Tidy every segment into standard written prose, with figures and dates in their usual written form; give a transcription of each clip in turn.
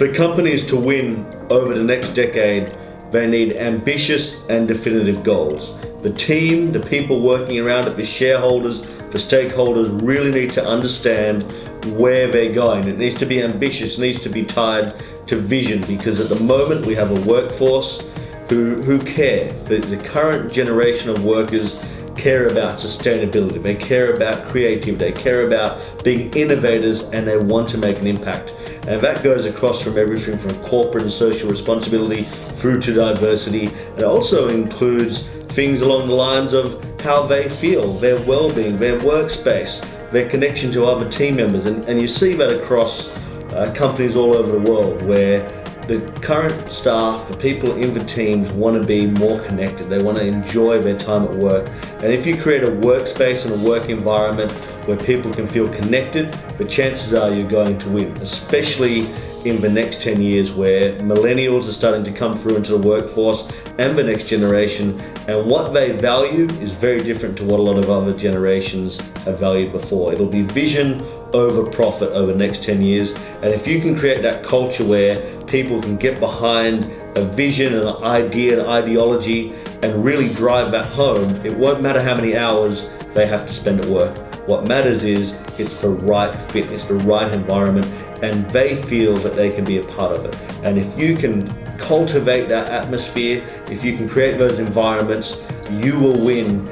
For companies to win over the next decade, they need ambitious and definitive goals. The team, the people working around it, the shareholders, the stakeholders really need to understand where they're going. It needs to be ambitious, it needs to be tied to vision, because at the moment we have a workforce who care. The current generation of workers care about sustainability, they care about creativity, they care about being innovators, and they want to make an impact. And that goes across from everything from corporate and social responsibility through to diversity. It also includes things along the lines of how they feel, their well-being, their workspace, their connection to other team members. And you see that across companies all over the world, where the current staff, the people in the teams want to be more connected. They want to enjoy their time at work. And if you create a workspace and a work environment where people can feel connected, the chances are you're going to win, especially in the next 10 years where millennials are starting to come through into the workforce and the next generation. And what they value is very different to what a lot of other generations have valued before. It'll be vision over profit over the next 10 years. And if you can create that culture where people can get behind a vision, an idea, an ideology, and really drive that home, it won't matter how many hours they have to spend at work. What matters is it's the right fit, it's the right environment, and they feel that they can be a part of it. And if you can cultivate that atmosphere, if you can create those environments, you will win.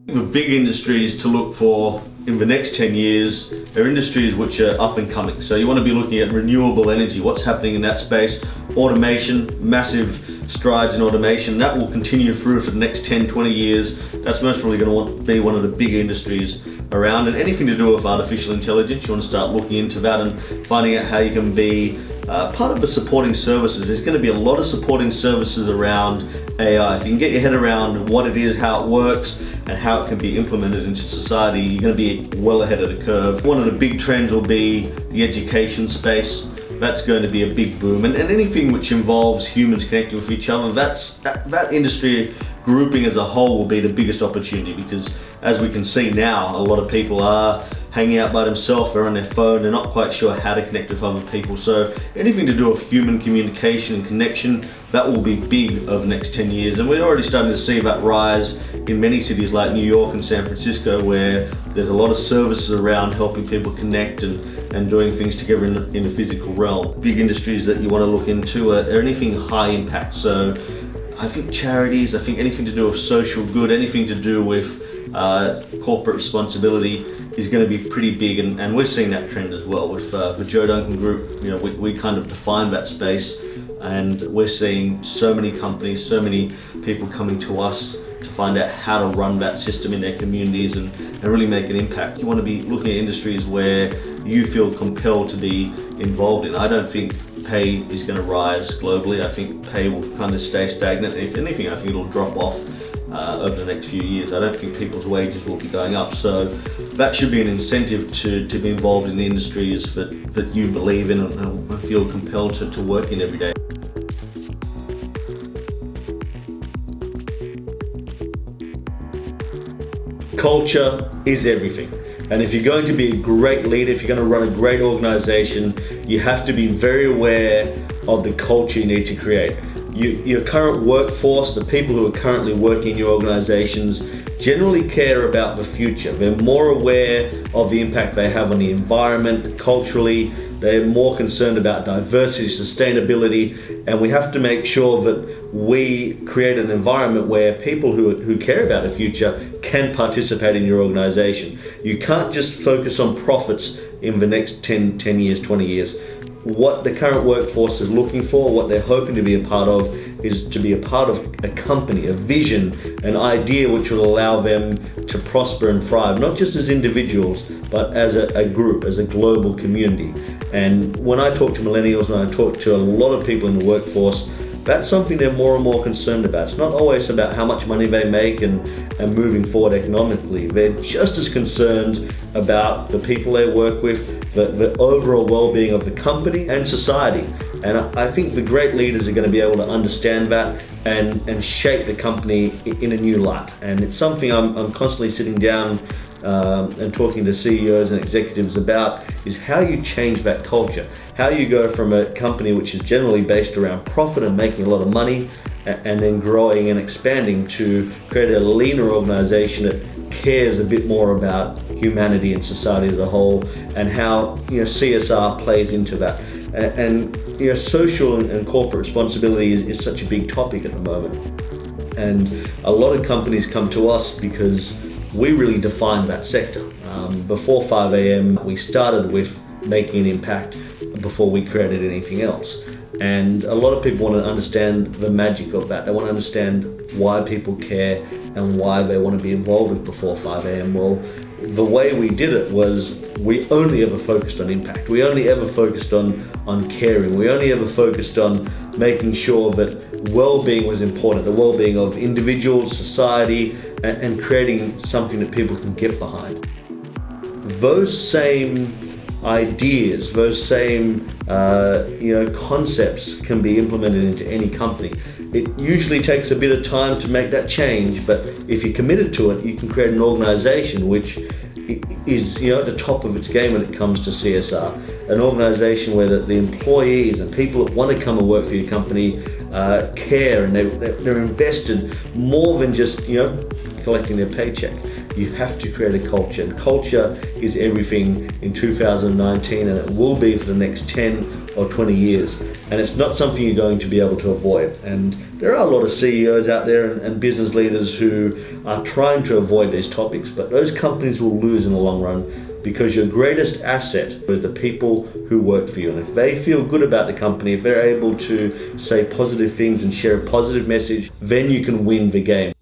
The big industries to look for in the next 10 years are industries which are up and coming. So you want to be looking at renewable energy, what's happening in that space, automation, massive strides in automation. That will continue through for the next 10, 20 years. That's most probably going to be one of the big industries around. And anything to do with artificial intelligence, you want to start looking into that and finding out how you can be part of the supporting services. There's going to be a lot of supporting services around AI. If you can get your head around what it is, how it works, and how it can be implemented into society, you're going to be well ahead of the curve. One of the big trends will be the education space. That's going to be a big boom, and anything which involves humans connecting with each other, that industry grouping as a whole will be the biggest opportunity, because as we can see now, a lot of people are hanging out by themselves, they're on their phone, they're not quite sure how to connect with other people. So anything to do with human communication and connection, that will be big over the next 10 years. And we're already starting to see that rise in many cities like New York and San Francisco, where there's a lot of services around helping people connect and doing things together in the physical realm. Big industries that you want to look into are anything high impact. So I think charities, I think anything to do with social good, anything to do with corporate responsibility is going to be pretty big, and we're seeing that trend as well with the Joe Duncan group. You know, we kind of defined that space, and we're seeing so many companies, so many people coming to us to find out how to run that system in their communities and really make an impact. You want to be looking at industries where you feel compelled to be involved in. I don't think pay is going to rise globally. I think pay will kind of stay stagnant. If anything, I think it'll drop off over the next few years. I don't think people's wages will be going up. So that should be an incentive to be involved in the industries that you believe in and feel compelled to work in every day. Culture is everything. And if you're going to be a great leader, if you're going to run a great organization, you have to be very aware of the culture you need to create. Your current workforce, the people who are currently working in your organizations, generally care about the future. They're more aware of the impact they have on the environment, culturally. They're more concerned about diversity, sustainability, and we have to make sure that we create an environment where people who care about the future can participate in your organization. You can't just focus on profits in the next 10 years, 20 years. What the current workforce is looking for, what they're hoping to be a part of, is to be a part of a company, a vision, an idea which will allow them to prosper and thrive, not just as individuals, but as a group, as a global community. And when I talk to millennials and I talk to a lot of people in the workforce, that's something they're more and more concerned about. It's not always about how much money they make and moving forward economically. They're just as concerned about the people they work with, the overall well-being of the company and society. And I think the great leaders are going to be able to understand that and shape the company in a new light. And it's something I'm constantly sitting down and talking to CEOs and executives about, is how you change that culture. How you go from a company which is generally based around profit and making a lot of money and then growing and expanding to create a leaner organization that cares a bit more about humanity and society as a whole, and how CSR plays into that. And social and corporate responsibility is such a big topic at the moment. And a lot of companies come to us because we really define that sector. Before 5 a.m. we started with making an impact before we created anything else. And a lot of people want to understand the magic of that. They want to understand why people care and why they want to be involved with before 5 a.m. Well, the way we did it was we only ever focused on impact. We only ever focused on caring. We only ever focused on making sure that well-being was important, the well-being of individuals, society, and creating something that people can get behind. Those same ideas, those same concepts can be implemented into any company. It usually takes a bit of time to make that change, but if you're committed to it, you can create an organization which is at the top of its game when it comes to CSR. An organization where the employees and people that want to come and work for your company care, and they're invested more than just collecting their paycheck. You have to create a culture, and culture is everything in 2019, and it will be for the next 10 or 20 years. And it's not something you're going to be able to avoid. And there are a lot of CEOs out there and business leaders who are trying to avoid these topics, but those companies will lose in the long run, because your greatest asset is the people who work for you. And if they feel good about the company, if they're able to say positive things and share a positive message, then you can win the game.